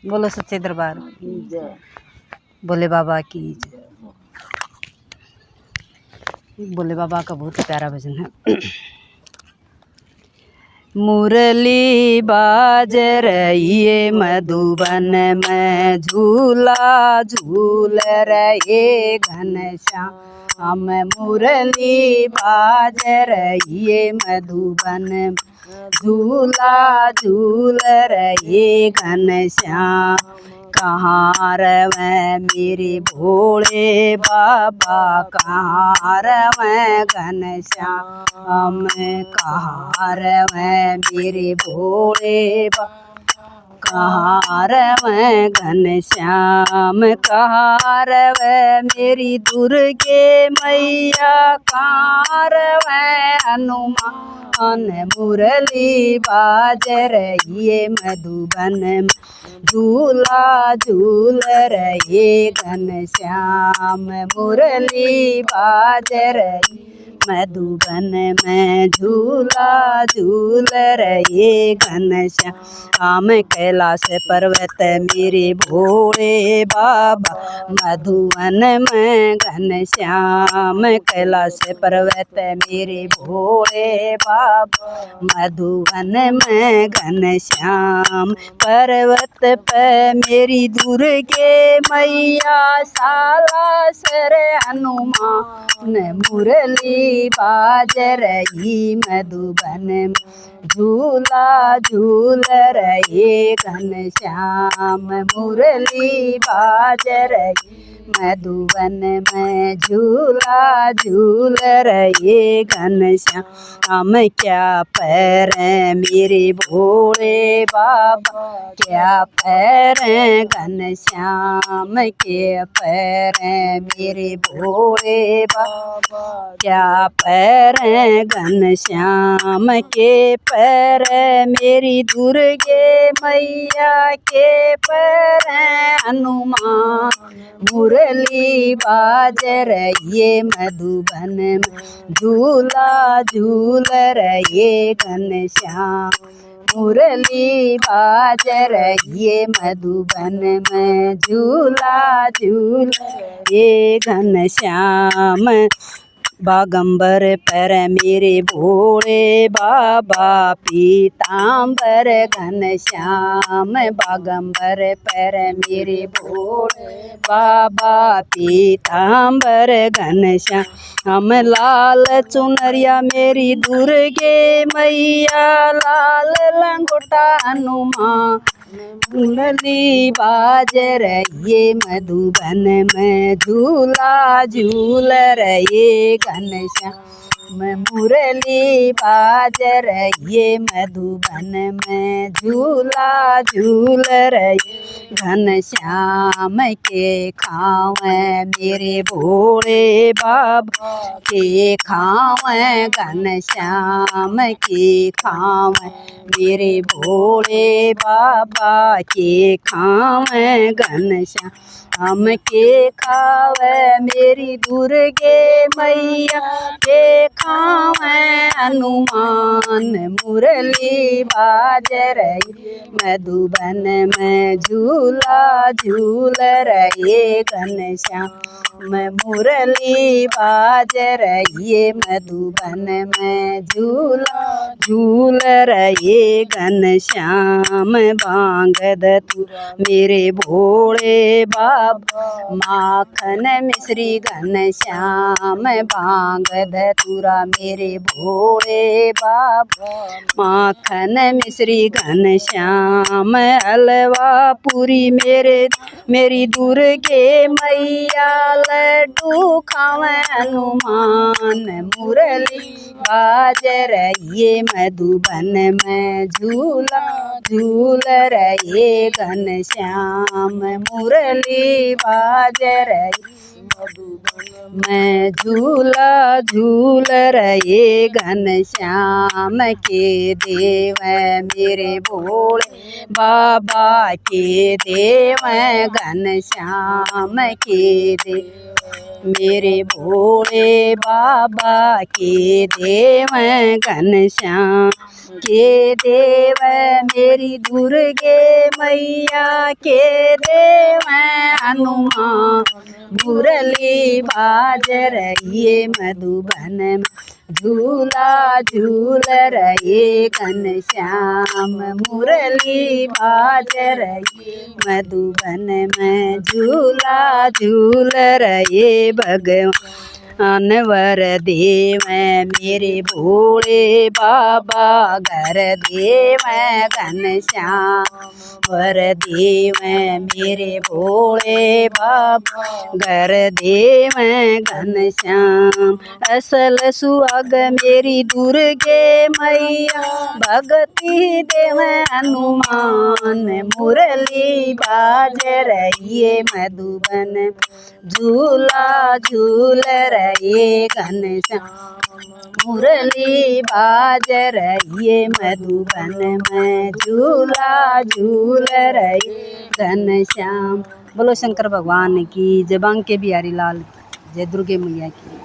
बोलो सच्चे दरबार भोले बाबा की जय। भोले बाबा का बहुत प्यारा भजन है। मुरली बाज रही है मधुबन में, झूला झूल रहे घनश्याम। मुरली बाज रही है मधुबन में, झूला झूल रहे घनश्याम। कहाँ रवे मेरे भोले बाबा, कहाँ रवे घनश्याम। कहाँ रवे मेरे भोले बाबा, कहाँ रवे घनश्याम। कहाँ रवे मेरी दुर्गे मैया, कहाँ रवे हनुमान। मुरली बाज रही है मधुबन में, झूला झूल रहे घनश्याम। मुरली बाज रही मधुबन में, झूला झूल रहे घनश्याम। कैलाश पर्वत मेरे भोले बाबा, मधुबन में घनश्याम। कैलाश पर्वत मेरे भोले बाबा, मधुबन में घनश्याम। पर्वत पे मेरी दुर्गे मैया, सालासर हनुमान। मुरली बाज रही मधुबन में, झूला झूल रहे घनश्याम। मुरली बाज रही मधुबन में, झूला झूल रहे घनश्याम। क्या पैर मेरे भोले बाबा, क्या पैर घनश्याम। के पैर मेरे भोले बाबा, क्या पैर घनश्याम। के पैर मेरी दुर्गे मैया, के पैर हनुमान। मुरली बाज रही मधुबन में, झूला झूल रहे घनश्याम। मुरली बाज रही मधुबन में, झूला झूल ये घनश्याम। बागंबर पर मेरे भोले बाबा, पीतांबर घनश्याम। बागंबर पर मेरे भोले बाबा, पीतांबर घनश्याम। लाल चुनरिया मेरी दुर्गे मैया, लाल लंगोटा हनुमान। मुरली बाज रही मधुबन में, झूला झूल रहे घनश्याम। मुरली बाज रही मधुबन में, झूला झूल रहे घनश्याम। के खावे मेरे भोले बाबा, के खावे घनश्याम। के खावे मेरे भोले बाबा, के खावे घनश्याम। के खावे मेरी दुर्गे मैया, के खावे हनुमान। मुरली बाज रही मधुबन में, झूला झूल रहे घनश्याम। मुरली बाज रही मधुबन में, झूला झूल रहे घनश्याम। बांग धतूरा मेरे भोले बाबा, माखन मिश्री घनश्याम। बांग धतूरा मेरे भोले बाबा, माखन मिश्री घनश्याम। हलवा पूरी मेरी दुर्गे मैया, लड्डू खावे हनुमान। मुरली बाज रही मधुबन में, झूला झूल रहे घनश्याम। मुरली बाज रही मैं झूला झूल रहे घनश्याम के देव मेरे भोले बाबा के देव घनश्याम के देव मेरे भोले बाबा के देव घनश्याम के देव मेरी दुर्गे मैया के देव हनुमान मुरली बाज रही मधुबन में झूला झूल रहे घनश्याम मुरली बाज रही मधुबन में झूला झूल रहे भगवान वर देव मेरे भोले बाबा घर देव घनश्याम वर देव मेरे भोले बाबा घर देव घनश्याम असल सुहाग मेरी दुर्गे मैया भगती देव हनुमान मुरली बाज रही मधुबन झूला झूल रहे घनश्याम मुरली बाज रही मधुबन में झूला झूल रहे घनश्याम। बोलो शंकर भगवान की जय, बांके बिहारी लाल की जय, दुर्गे मैया की।